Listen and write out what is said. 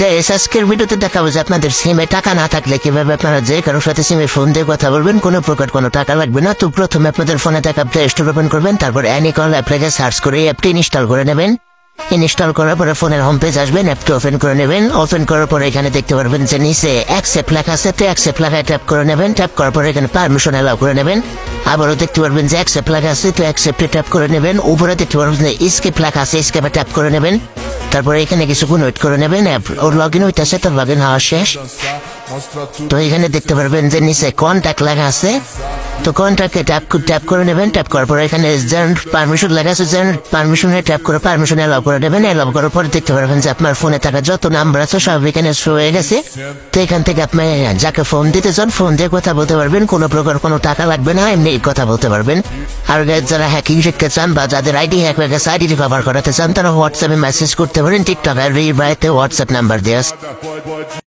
Guys আজকের ভিডিওতে দেখাবো যে আপনাদের সিমে টাকা না থাকলে কিভাবে আপনারা যে কারোর সাথে সিমে ফোন দিয়ে কথা বলবেন, কোনো প্রকার কোনো টাকা লাগবে না। তো প্রথমে আপনাদের ফোনে থাকা প্লে স্টোর ওপেন করবেন, তারপর অ্যানিকল অ্যাপটাকে সার্চ করে এই অ্যাপটি ইনস্টল করে নেবেন। ইনস্টল করার পরে ফোনের হোম পেজ আসবেন, অ্যাপটি ওপেন করে নেবেন। ওপেন করার পরে এখানে দেখতে পারবেন যে নিচে অ্যাকসেপ্ট লেখা আছে, তো অ্যাকসেপ্ট লেখায় ট্যাপ করে নেবেন। ট্যাপ করার পরে এখানে পারমিশন অ্যালাউ করে নেবেন। আবারও দেখতে পারবেন যে অ্যাকসেপ্ট লেখা আছে, তো অ্যাকসেপ্টে ট্যাপ করে নেবেন। উপরে দেখতে পারবেন যে স্কিপ লেখা আছে, স্কিপে ট্যাপ করে নেবেন। তারপরে এখানে কিছুক্ষণ ওয়েট করে নেবেন। ওর লগ ইন হইতেছে, তো লগ ইন হওয়া শেষ। তো এখানে দেখতে পারবেন যে নিচে কন্ট্যাক্ট লেখা আছে, তো কন্ট্যাক্টে ট্যাপ করে নেবেন। ট্যাপ করার পরে এখানে পারমিশন লেখা আছে, পারমিশনে ট্যাপ করে পারমিশন অ্যালাউ করে নেবেন। অ্যালাউ করার পরে দেখতে পারবেন যে আপনার ফোনে থাকা যত নাম্বার আছে সব এখানে শো হয়ে গেছে। তো এখান থেকে আপনি যাকে ফোন দিতে চান ফোন দিয়ে কথা বলতে পারবেন, কোনো প্রকার কোনো টাকা লাগবে না, এমনি কথা বলতে পারবেন। আর যারা হ্যাকিং শিখতে চান বা যাদের আইডি হ্যাক হয়ে গেছে, আইডি রিকভার করাতে চান, তারা হোয়াটসঅ্যাপে মেসেজ করতে পারেন। টিকটক আর রিবাইতে হোয়াটসঅ্যাপ নাম্বার দেওয়া আছে।